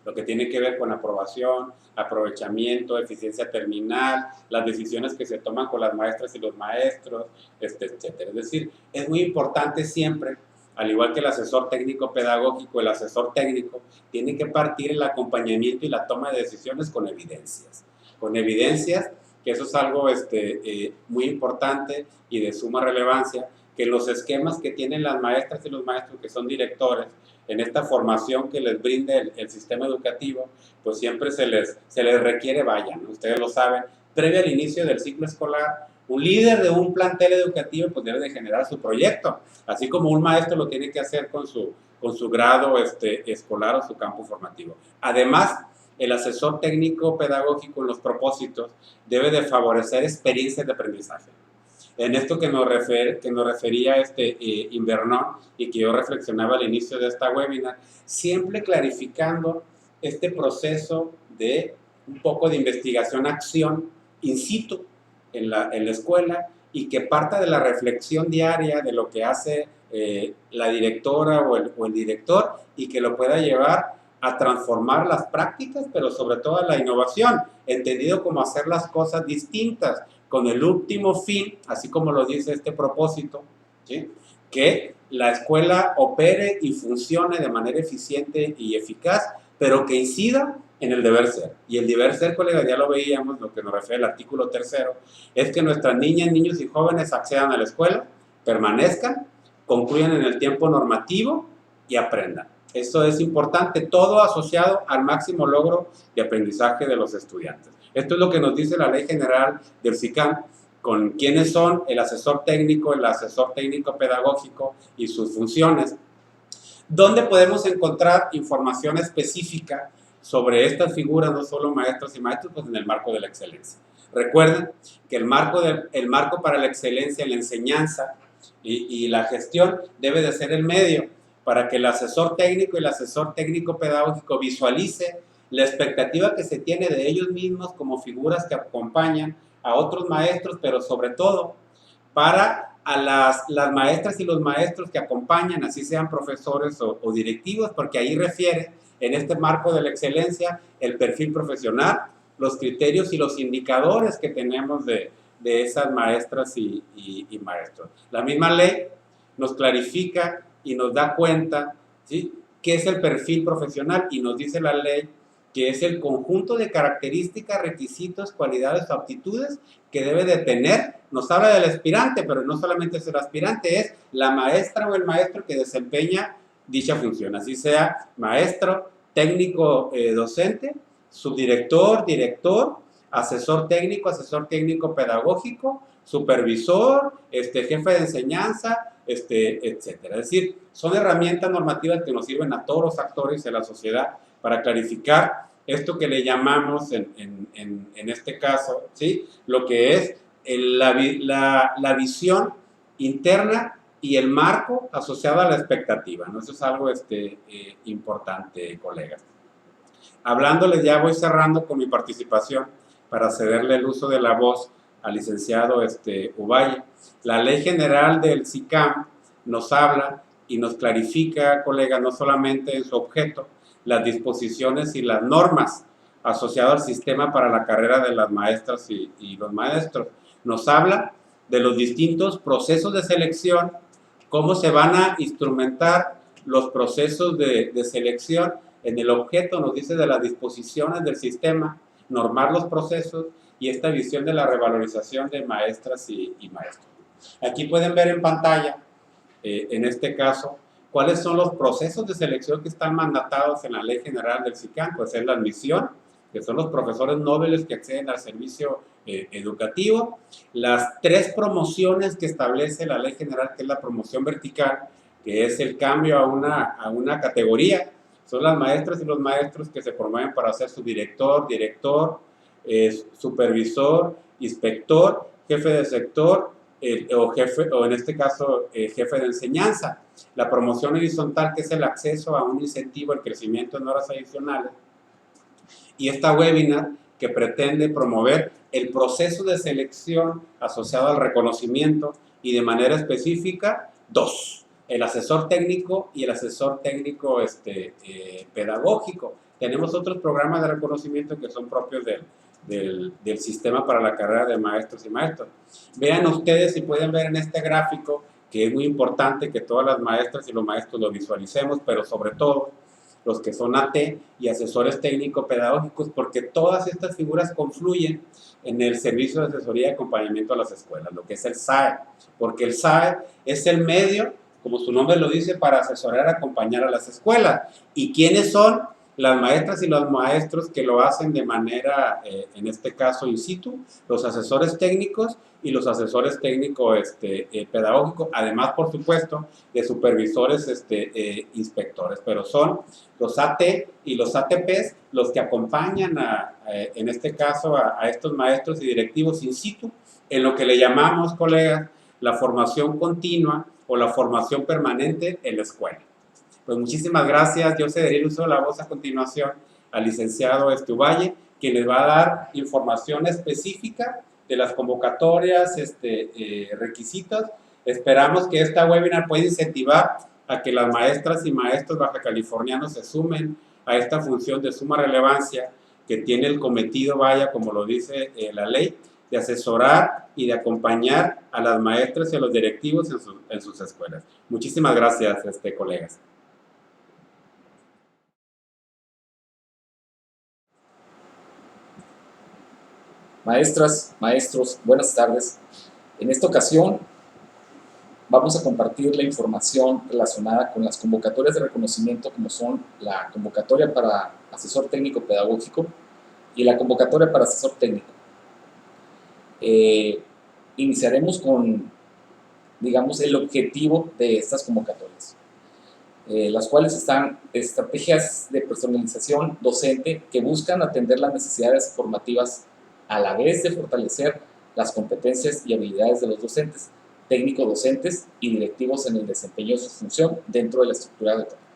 lo que tiene que ver con aprobación, aprovechamiento, eficiencia terminal, las decisiones que se toman con las maestras y los maestros, etcétera. Es decir, es muy importante siempre, al igual que el asesor técnico pedagógico, el asesor técnico tiene que partir el acompañamiento y la toma de decisiones con evidencias. Con evidencias, que eso es algo muy importante y de suma relevancia, que los esquemas que tienen las maestras y los maestros que son directores, en esta formación que les brinde el sistema educativo, pues siempre se les requiere, ¿no? Ustedes lo saben, previo al inicio del ciclo escolar, un líder de un plantel educativo pues debe de generar su proyecto, así como un maestro lo tiene que hacer con su grado escolar o su campo formativo. Además, el asesor técnico pedagógico en los propósitos debe de favorecer experiencias de aprendizaje. En esto que nos refería Invernón y que yo reflexionaba al inicio de esta webinar, siempre clarificando este proceso de un poco de investigación-acción in situ en la escuela, y que parta de la reflexión diaria de lo que hace la directora o el director, y que lo pueda llevar a transformar las prácticas, pero sobre todo a la innovación, entendido como hacer las cosas distintas, con el último fin, así como lo dice este propósito, ¿sí? Que la escuela opere y funcione de manera eficiente y eficaz, pero que incida en el deber ser. Y el deber ser, colegas, ya lo veíamos, lo que nos refiere el artículo 3º, es que nuestras niñas, niños y jóvenes accedan a la escuela, permanezcan, concluyan en el tiempo normativo y aprendan. Esto es importante, todo asociado al máximo logro de aprendizaje de los estudiantes. Esto es lo que nos dice la Ley General del SICAM, con quiénes son el asesor técnico pedagógico y sus funciones. ¿Dónde podemos encontrar información específica sobre estas figuras, no solo maestros y maestros? Pues en el marco de la excelencia. Recuerden que el marco para la excelencia en la enseñanza y la gestión debe de ser el medio para que el asesor técnico y el asesor técnico pedagógico visualice la expectativa que se tiene de ellos mismos como figuras que acompañan a otros maestros, pero sobre todo para a las maestras y los maestros que acompañan, así sean profesores o directivos, porque ahí refiere en este marco de la excelencia el perfil profesional, los criterios y los indicadores que tenemos de esas maestras y maestros. La misma ley nos clarifica y nos da cuenta, ¿sí?, qué es el perfil profesional, y nos dice la ley que es el conjunto de características, requisitos, cualidades o aptitudes que debe de tener. Nos habla del aspirante, pero no solamente es el aspirante, es la maestra o el maestro que desempeña dicha función, así sea maestro, técnico docente, subdirector, director, asesor técnico pedagógico, supervisor, jefe de enseñanza, etcétera. Es decir, son herramientas normativas que nos sirven a todos los actores de la sociedad para clarificar esto que le llamamos en este caso, ¿sí?, lo que es la visión interna y el marco asociado a la expectativa, ¿no? Eso es algo importante, colegas. Hablándoles, ya voy cerrando con mi participación para cederle el uso de la voz al licenciado Uvalle. La ley general del SICAM nos habla y nos clarifica, colega, no solamente en su objeto, las disposiciones y las normas asociadas al sistema para la carrera de las maestras y los maestros. Nos habla de los distintos procesos de selección, cómo se van a instrumentar los procesos de selección. En el objeto nos dice de las disposiciones del sistema, normar los procesos y esta visión de la revalorización de maestras y maestros. Aquí pueden ver en pantalla, en este caso, cuáles son los procesos de selección que están mandatados en la Ley General del SICAM. Pues es la admisión, que son los profesores nobles que acceden al servicio educativo, las 3 promociones que establece la Ley General, que es la promoción vertical, que es el cambio a una categoría. Son las maestras y los maestros que se promueven para ser subdirector, director, supervisor, inspector, jefe de sector, o en este caso jefe de enseñanza. La promoción horizontal, que es el acceso a un incentivo al crecimiento en horas adicionales, y esta webinar que pretende promover el proceso de selección asociado al reconocimiento y de manera específica 2, el asesor técnico y el asesor técnico pedagógico. Tenemos otros programas de reconocimiento que son propios del sistema para la carrera de maestros y maestros. Vean ustedes si pueden ver en este gráfico, que es muy importante que todas las maestras y los maestros lo visualicemos, pero sobre todo los que son AT y asesores técnico-pedagógicos, porque todas estas figuras confluyen en el servicio de asesoría y acompañamiento a las escuelas, lo que es el SAE, porque el SAE es el medio, como su nombre lo dice, para asesorar y acompañar a las escuelas. ¿Y quiénes son? Las maestras y los maestros que lo hacen de manera, en este caso, in situ, los asesores técnicos y los asesores técnicos pedagógicos, además, por supuesto, de supervisores inspectores, pero son los AT y los ATPs los que acompañan, en este caso, a estos maestros y directivos in situ, en lo que le llamamos, colegas, la formación continua o la formación permanente en la escuela. Pues muchísimas gracias. Yo cederé el uso de la voz a continuación al licenciado Uvalle, quien les va a dar información específica de las convocatorias, requisitos. Esperamos que esta webinar pueda incentivar a que las maestras y maestros bajacalifornianos se sumen a esta función de suma relevancia que tiene el cometido, vaya, como lo dice la ley, de asesorar y de acompañar a las maestras y a los directivos en sus escuelas. Muchísimas gracias, colegas. Maestras, maestros, buenas tardes. En esta ocasión vamos a compartir la información relacionada con las convocatorias de reconocimiento, como son la convocatoria para asesor técnico pedagógico y la convocatoria para asesor técnico. Iniciaremos con, digamos, el objetivo de estas convocatorias, las cuales están estrategias de personalización docente que buscan atender las necesidades formativas a la vez de fortalecer las competencias y habilidades de los docentes, técnicos docentes y directivos en el desempeño de su función dentro de la estructura de trabajo.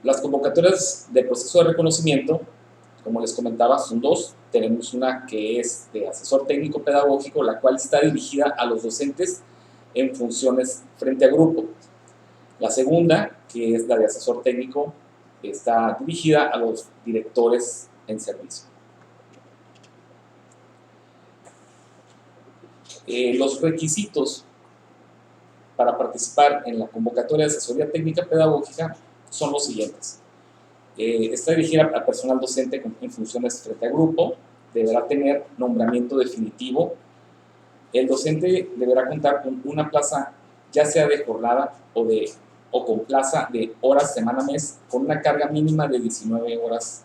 Las convocatorias de proceso de reconocimiento, como les comentaba, son 2. Tenemos una que es de asesor técnico pedagógico, la cual está dirigida a los docentes en funciones frente a grupo. La segunda, que es la de asesor técnico, está dirigida a los directores en servicio. Los requisitos para participar en la convocatoria de asesoría técnica pedagógica son los siguientes. Está dirigida al personal docente en funciones frente a grupo, deberá tener nombramiento definitivo. El docente deberá contar con una plaza, ya sea de jornada o con plaza de horas semana-mes, con una carga mínima de 19 horas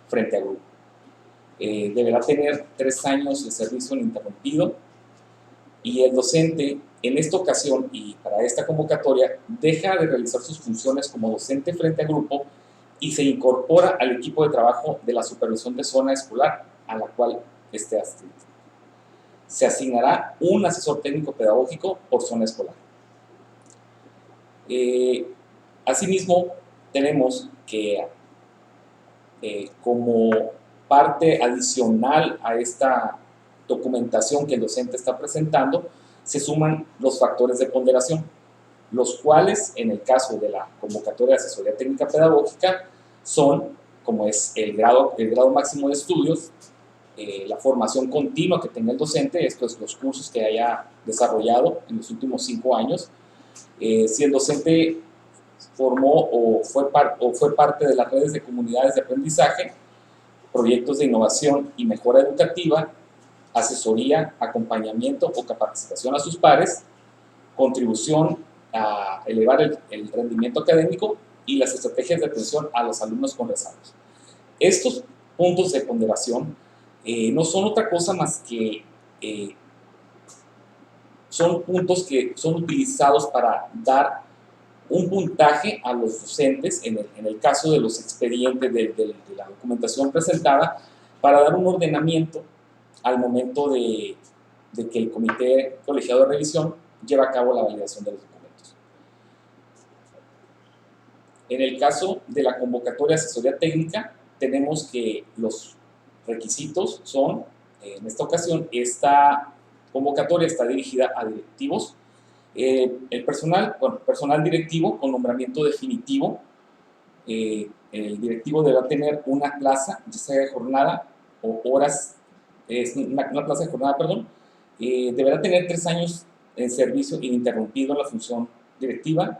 frente a grupo. Deberá tener 3 años de servicio ininterrumpido, y el docente, en esta ocasión y para esta convocatoria, deja de realizar sus funciones como docente frente a grupo y se incorpora al equipo de trabajo de la supervisión de zona escolar a la cual esté adscrito. Se asignará un asesor técnico pedagógico por zona escolar. Asimismo, tenemos que como parte adicional a esta documentación que el docente está presentando, se suman los factores de ponderación, los cuales, en el caso de la convocatoria de asesoría técnica pedagógica, son, como es el grado máximo de estudios, la formación continua que tenga el docente, estos los cursos que haya desarrollado en los últimos 5 años, si el docente formó o fue parte de las redes de comunidades de aprendizaje, proyectos de innovación y mejora educativa, asesoría, acompañamiento o capacitación a sus pares, contribución a elevar el rendimiento académico y las estrategias de atención a los alumnos con rezagos. Estos puntos de ponderación no son otra cosa más que son puntos que son utilizados para dar un puntaje a los docentes en el caso de los expedientes de la documentación presentada, para dar un ordenamiento al momento de que el comité colegiado de revisión lleva a cabo la validación de los documentos. En el caso de la convocatoria de asesoría técnica, tenemos que los requisitos son, en esta ocasión, esta convocatoria está dirigida a directivos, el personal directivo con nombramiento definitivo. El directivo deberá tener una plaza, ya sea de jornada o horas, una plaza de jornada, perdón, deberá tener 3 años en servicio ininterrumpido en la función directiva,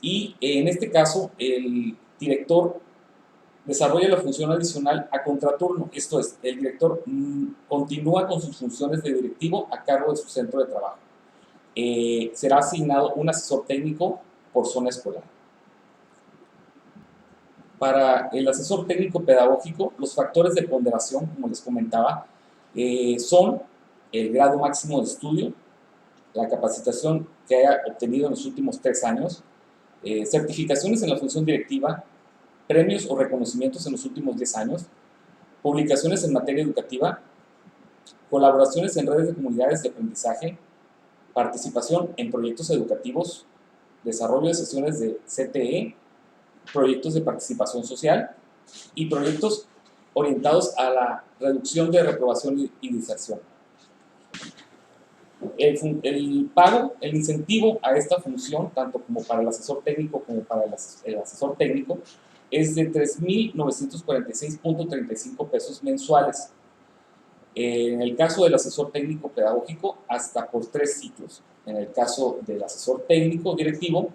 y en este caso el director desarrolla la función adicional a contraturno, esto es, el director continúa con sus funciones de directivo a cargo de su centro de trabajo. Será asignado un asesor técnico por zona escolar. Para el asesor técnico pedagógico, los factores de ponderación, como les comentaba, son el grado máximo de estudio, la capacitación que haya obtenido en los últimos 3 años, certificaciones en la función directiva, premios o reconocimientos en los últimos 10 años, publicaciones en materia educativa, colaboraciones en redes de comunidades de aprendizaje, participación en proyectos educativos, desarrollo de sesiones de CTE, proyectos de participación social y proyectos orientados a la reducción de reprobación y deserción. El pago, el incentivo a esta función, tanto como para el asesor técnico como para el asesor técnico, es de 3,946.35 pesos mensuales. En el caso del asesor técnico pedagógico, hasta por 3 ciclos. En el caso del asesor técnico directivo,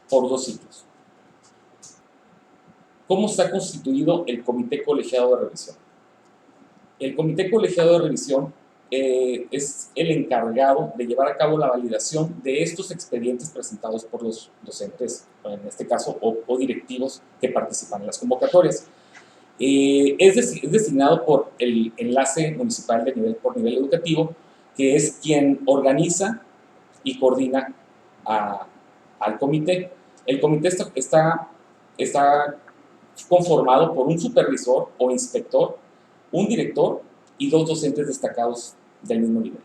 por 2 ciclos. ¿Cómo está constituido el comité colegiado de revisión? El comité colegiado de revisión es el encargado de llevar a cabo la validación de estos expedientes presentados por los docentes, en este caso, o directivos que participan en las convocatorias. Es designado por el enlace municipal por nivel educativo, que es quien organiza y coordina al comité. El comité está conformado por un supervisor o inspector, un director y 2 docentes destacados del mismo nivel.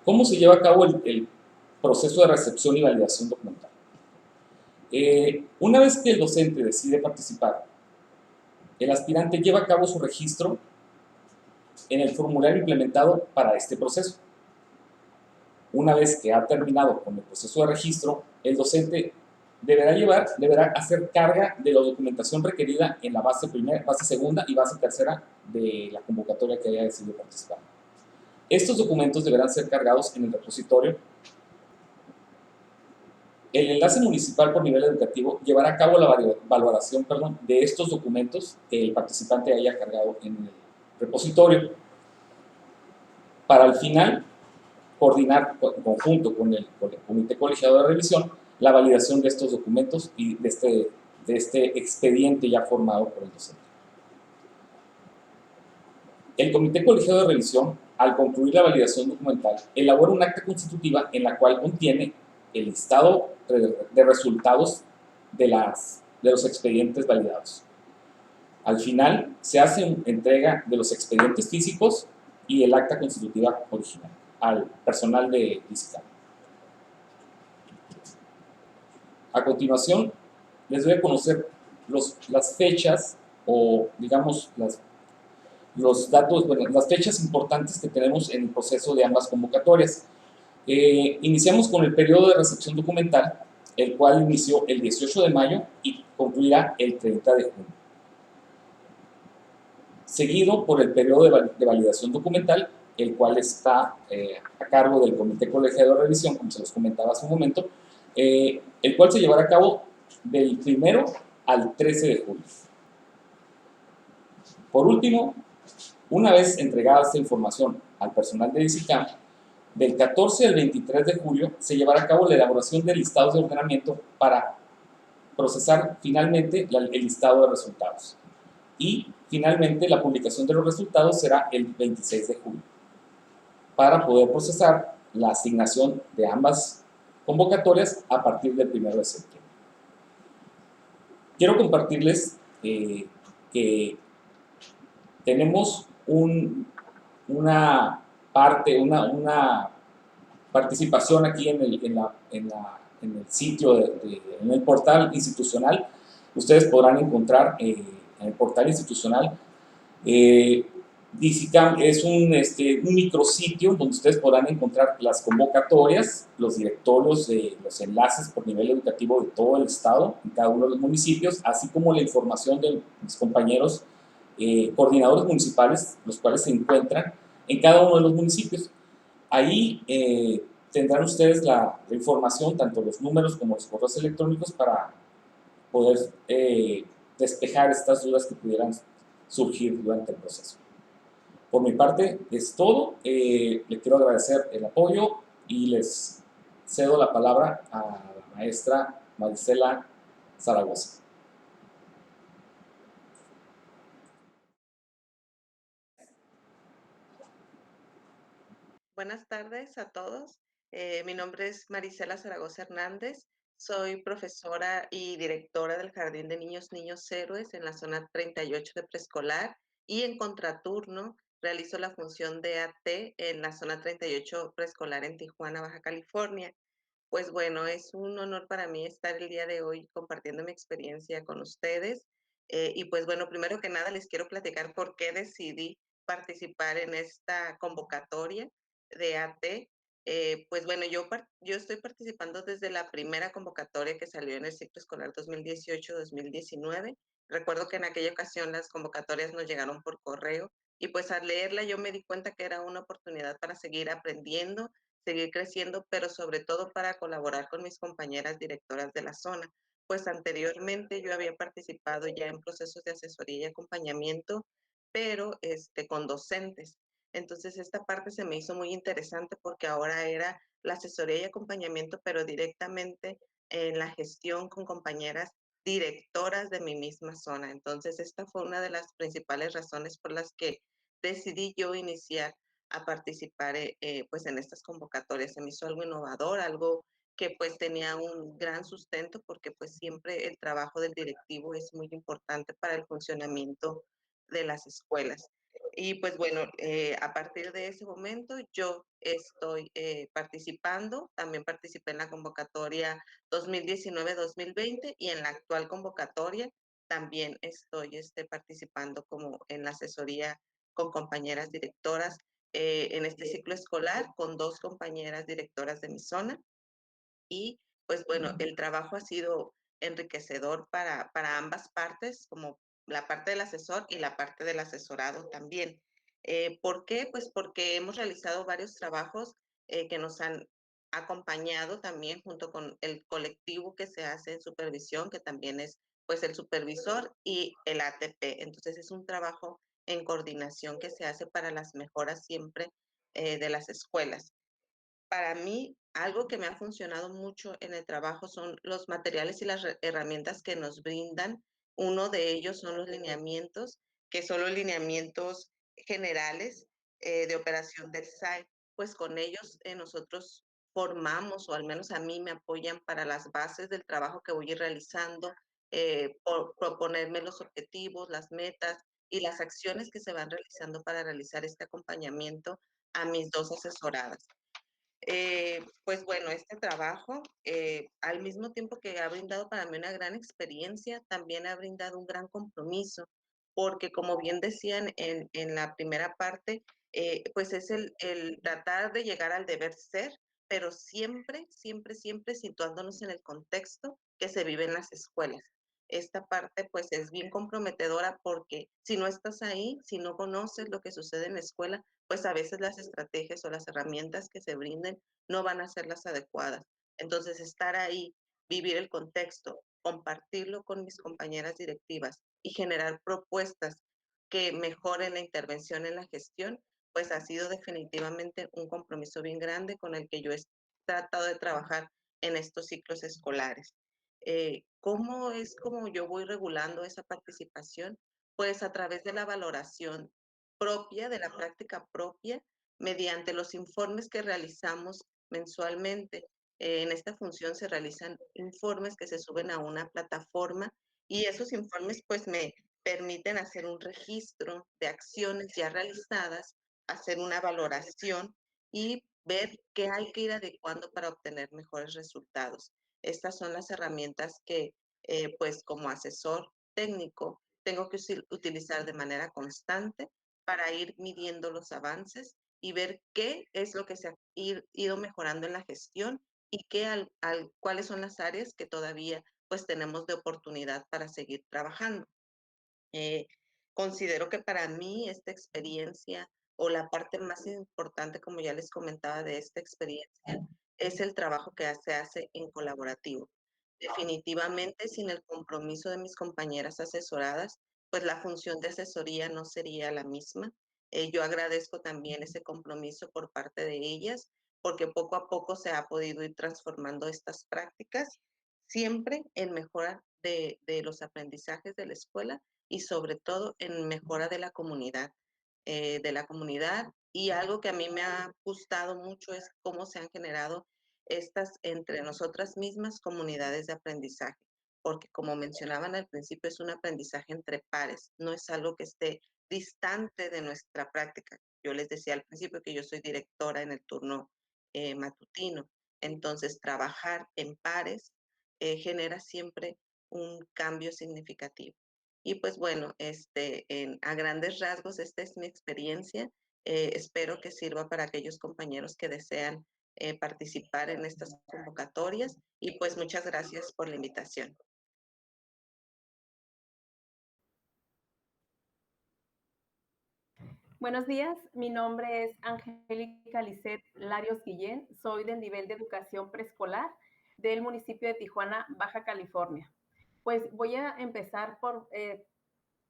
¿Cómo se lleva a cabo el proceso de recepción y validación documental? Una vez que el docente decide participar, el aspirante lleva a cabo su registro en el formulario implementado para este proceso. Una vez que ha terminado con el proceso de registro, el docente deberá hacer carga de la documentación requerida en la base primera, base segunda y base tercera de la convocatoria que haya decidido participar. Estos documentos deberán ser cargados en el repositorio. El enlace municipal por nivel educativo llevará a cabo la valoración de estos documentos que el participante haya cargado en el repositorio, para al final coordinar en conjunto con el comité colegiado de revisión la validación de estos documentos y de este expediente ya formado por el docente. El comité colegiado de revisión, al concluir la validación documental, elabora un acta constitutiva en la cual contiene el listado de resultados de los expedientes validados. Al final, se hace entrega de los expedientes físicos y el acta constitutiva original al personal de visita. A continuación, les doy a conocer las fechas o, digamos, los datos, bueno, las fechas importantes que tenemos en el proceso de ambas convocatorias. Iniciamos con el periodo de recepción documental, el cual inició el 18 de mayo y concluirá el 30 de junio. Seguido por el periodo de validación documental, el cual está a cargo del Comité Colegiado de Revisión, como se los comentaba hace un momento, el cual se llevará a cabo del 1 al 13 de julio. Por último, una vez entregada esta información al personal de DICICAM, del 14 al 23 de julio se llevará a cabo la elaboración de listados de ordenamiento para procesar finalmente el listado de resultados. Y finalmente la publicación de los resultados será el 26 de julio para poder procesar la asignación de ambas convocatorias a partir del 1 de septiembre. Quiero compartirles que tenemos una participación aquí en el sitio, en el portal institucional. Ustedes podrán encontrar en el portal institucional DICICAM es un micrositio donde ustedes podrán encontrar las convocatorias, los directorios, los enlaces por nivel educativo de todo el estado, en cada uno de los municipios, así como la información de mis compañeros coordinadores municipales, los cuales se encuentran en cada uno de los municipios. Ahí tendrán ustedes la información, tanto los números como los correos electrónicos, para poder despejar estas dudas que pudieran surgir durante el proceso. Por mi parte es todo. Le quiero agradecer el apoyo y les cedo la palabra a la maestra Marisela Zaragoza. Buenas tardes a todos. Mi nombre es Marisela Zaragoza Hernández. Soy profesora y directora del Jardín de Niños Héroes en la zona 38 de preescolar y en contraturno realizo la función de AT en la zona 38 preescolar en Tijuana, Baja California. Pues bueno, es un honor para mí estar el día de hoy compartiendo mi experiencia con ustedes. Y pues bueno, primero que nada les quiero platicar por qué decidí participar en esta convocatoria de AT. Pues bueno, yo estoy participando desde la primera convocatoria que salió en el ciclo escolar 2018-2019. Recuerdo que en aquella ocasión las convocatorias nos llegaron por correo y pues al leerla yo me di cuenta que era una oportunidad para seguir aprendiendo, seguir creciendo, pero sobre todo para colaborar con mis compañeras directoras de la zona. Pues anteriormente yo había participado ya en procesos de asesoría y acompañamiento, pero con docentes. Entonces esta parte se me hizo muy interesante porque ahora era la asesoría y acompañamiento, pero directamente en la gestión con compañeras directoras de mi misma zona. Entonces esta fue una de las principales razones por las que decidí yo iniciar a participar pues en estas convocatorias. Se me hizo algo innovador, algo que pues tenía un gran sustento porque pues siempre el trabajo del directivo es muy importante para el funcionamiento de las escuelas. Y pues bueno, a partir de ese momento yo estoy participando, también participé en la convocatoria 2019-2020 y en la actual convocatoria también estoy participando como en la asesoría con compañeras directoras en este ciclo escolar con dos compañeras directoras de mi zona y pues bueno, el trabajo ha sido enriquecedor para ambas partes, como la parte del asesor y la parte del asesorado también. ¿Por qué? Pues porque hemos realizado varios trabajos que nos han acompañado también junto con el colectivo que se hace en supervisión, que también es pues el supervisor y el ATP. Entonces es un trabajo en coordinación que se hace para las mejoras siempre de las escuelas. Para mí, algo que me ha funcionado mucho en el trabajo son los materiales y las herramientas que nos brindan. Uno de ellos son los lineamientos, que son los lineamientos generales de operación del SAE. Pues con ellos nosotros formamos, o al menos a mí me apoyan para las bases del trabajo que voy a ir realizando, por proponerme los objetivos, las metas y las acciones que se van realizando para realizar este acompañamiento a mis dos asesoradas. Pues bueno, este trabajo, al mismo tiempo que ha brindado para mí una gran experiencia, también ha brindado un gran compromiso, porque como bien decían en la primera parte, pues es el tratar de llegar al deber ser, pero siempre, siempre, siempre situándonos en el contexto que se vive en las escuelas. Esta parte pues es bien comprometedora porque si no estás ahí, si no conoces lo que sucede en la escuela, pues a veces las estrategias o las herramientas que se brinden no van a ser las adecuadas. Entonces, estar ahí, vivir el contexto, compartirlo con mis compañeras directivas y generar propuestas que mejoren la intervención en la gestión, pues ha sido definitivamente un compromiso bien grande con el que yo he tratado de trabajar en estos ciclos escolares. ¿Cómo es como yo voy regulando esa participación? Pues a través de la valoración propia, de la práctica propia, mediante los informes que realizamos mensualmente. En esta función se realizan informes que se suben a una plataforma y esos informes pues me permiten hacer un registro de acciones ya realizadas, hacer una valoración y ver qué hay que ir adecuando para obtener mejores resultados. Estas son las herramientas que pues como asesor técnico tengo que utilizar de manera constante para ir midiendo los avances y ver qué es lo que se ha ido mejorando en la gestión y cuáles son las áreas que todavía pues tenemos de oportunidad para seguir trabajando. Eh, Considero que para mí esta experiencia o la parte más importante, como ya les comentaba, de esta experiencia es el trabajo que se hace en colaborativo. Definitivamente, sin el compromiso de mis compañeras asesoradas, pues la función de asesoría no sería la misma. Yo agradezco también ese compromiso por parte de ellas, porque poco a poco se ha podido ir transformando estas prácticas, siempre en mejora de los aprendizajes de la escuela y sobre todo en mejora de la comunidad. Y algo que a mí me ha gustado mucho es cómo se han generado estas entre nosotras mismas comunidades de aprendizaje, porque como mencionaban al principio, es un aprendizaje entre pares, no es algo que esté distante de nuestra práctica. Yo les decía al principio que yo soy directora en el turno matutino, entonces trabajar en pares genera siempre un cambio significativo. Y pues bueno, a grandes rasgos, esta es mi experiencia. Espero que sirva para aquellos compañeros que desean participar en estas convocatorias y pues muchas gracias por la invitación. Buenos días, mi nombre es Angélica Lisset Larios Guillén, soy del nivel de educación preescolar del municipio de Tijuana, Baja California. Pues voy a empezar por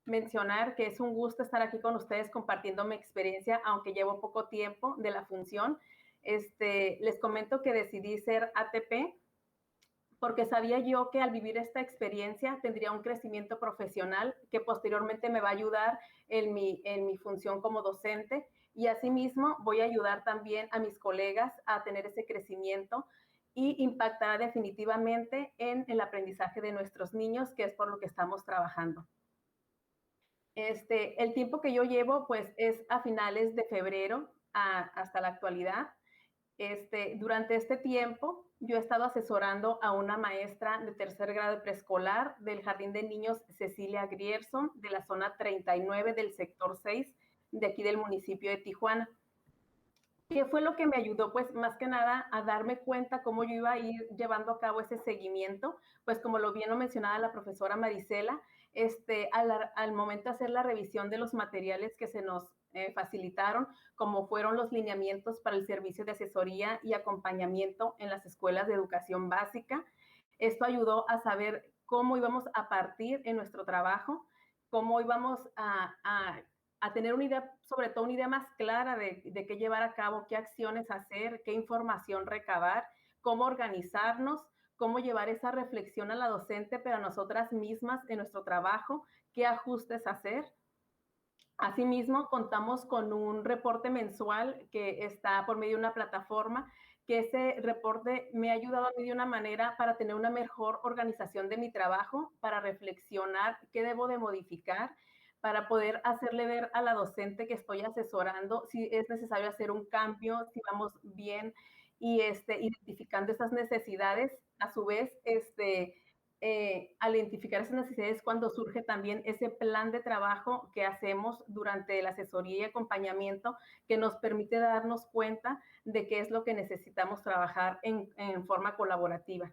mencionar que es un gusto estar aquí con ustedes compartiendo mi experiencia, aunque llevo poco tiempo de la función. Les comento que decidí ser ATP porque sabía yo que al vivir esta experiencia tendría un crecimiento profesional que posteriormente me va a ayudar en mi función como docente y asimismo voy a ayudar también a mis colegas a tener ese crecimiento y impactará definitivamente en el aprendizaje de nuestros niños, que es por lo que estamos trabajando. El tiempo que yo llevo pues es a finales de febrero hasta la actualidad. Durante este tiempo, yo he estado asesorando a una maestra de tercer grado de preescolar del Jardín de Niños Cecilia Grierson, de la zona 39 del sector 6, de aquí del municipio de Tijuana. ¿Qué fue lo que me ayudó? Pues más que nada a darme cuenta cómo yo iba a ir llevando a cabo ese seguimiento, pues como lo bien lo mencionaba la profesora Marisela, al momento de hacer la revisión de los materiales que se nos facilitaron, como fueron los lineamientos para el servicio de asesoría y acompañamiento en las escuelas de educación básica. Esto ayudó a saber cómo íbamos a partir en nuestro trabajo, cómo íbamos a tener una idea, sobre todo una idea más clara de qué llevar a cabo, qué acciones hacer, qué información recabar, cómo organizarnos, cómo llevar esa reflexión a la docente, pero a nosotras mismas en nuestro trabajo, qué ajustes hacer. Asimismo, contamos con un reporte mensual que está por medio de una plataforma, que ese reporte me ha ayudado a mí de una manera para tener una mejor organización de mi trabajo, para reflexionar qué debo de modificar, para poder hacerle ver a la docente que estoy asesorando si es necesario hacer un cambio, si vamos bien. y identificando esas necesidades, a su vez, al identificar esas necesidades es cuando surge también ese plan de trabajo que hacemos durante la asesoría y acompañamiento, que nos permite darnos cuenta de qué es lo que necesitamos trabajar en forma colaborativa.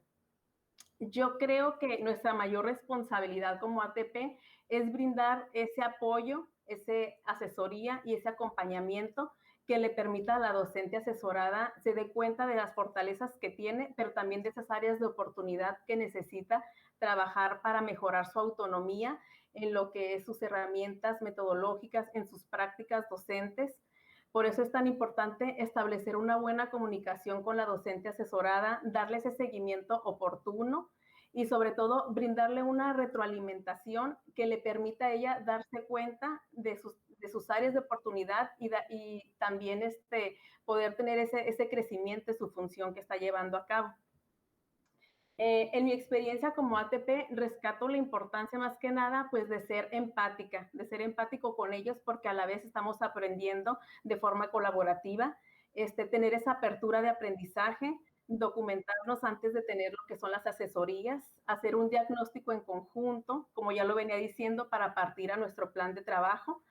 Yo creo que nuestra mayor responsabilidad como ATP es brindar ese apoyo, ese asesoría y ese acompañamiento que le permita a la docente asesorada se dé cuenta de las fortalezas que tiene, pero también de esas áreas de oportunidad que necesita trabajar para mejorar su autonomía en lo que es sus herramientas metodológicas, en sus prácticas docentes. Por eso es tan importante establecer una buena comunicación con la docente asesorada, darle ese seguimiento oportuno y sobre todo brindarle una retroalimentación que le permita a ella darse cuenta de sus áreas de oportunidad y también poder tener ese crecimiento de su función que está llevando a cabo. En mi experiencia como ATP, rescato la importancia más que nada, pues, de ser empática, de ser empático con ellos, porque a la vez estamos aprendiendo de forma colaborativa, tener esa apertura de aprendizaje, documentarnos antes de tener lo que son las asesorías, hacer un diagnóstico en conjunto, como ya lo venía diciendo, para partir a nuestro plan de trabajo.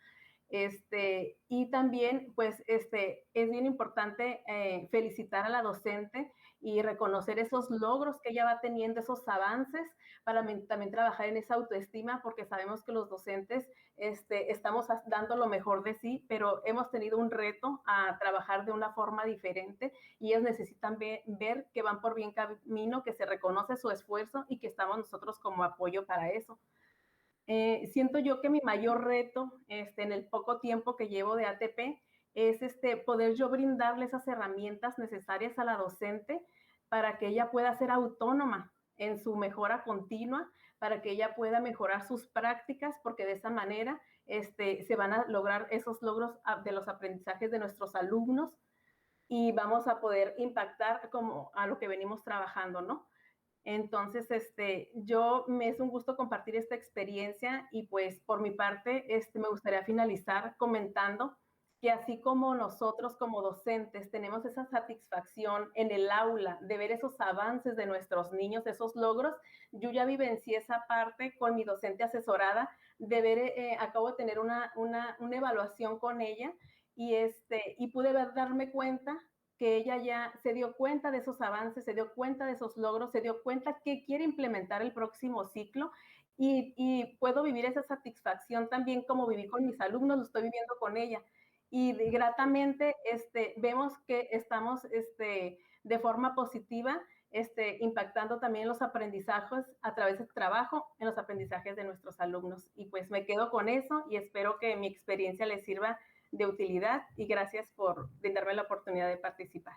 Y también, pues, es bien importante felicitar a la docente y reconocer esos logros que ella va teniendo, esos avances, para también trabajar en esa autoestima, porque sabemos que los docentes estamos dando lo mejor de sí, pero hemos tenido un reto a trabajar de una forma diferente y ellos necesitan ver que van por bien camino, que se reconoce su esfuerzo y que estamos nosotros como apoyo para eso. Siento yo que mi mayor reto en el poco tiempo que llevo de ATP es poder yo brindarle esas herramientas necesarias a la docente para que ella pueda ser autónoma en su mejora continua, para que ella pueda mejorar sus prácticas, porque de esa manera se van a lograr esos logros de los aprendizajes de nuestros alumnos y vamos a poder impactar como a lo que venimos trabajando, ¿no? Entonces, yo me es un gusto compartir esta experiencia y pues por mi parte, me gustaría finalizar comentando que así como nosotros como docentes tenemos esa satisfacción en el aula de ver esos avances de nuestros niños, esos logros, yo ya vivencié esa parte con mi docente asesorada de ver, acabo de tener una evaluación con ella y pude darme cuenta que ella ya se dio cuenta de esos avances, se dio cuenta de esos logros, se dio cuenta que quiere implementar el próximo ciclo y puedo vivir esa satisfacción también como viví con mis alumnos, lo estoy viviendo con ella. Y gratamente vemos que estamos de forma positiva impactando también los aprendizajes a través del trabajo en los aprendizajes de nuestros alumnos. Y pues me quedo con eso y espero que mi experiencia les sirva de utilidad y gracias por brindarme la oportunidad de participar.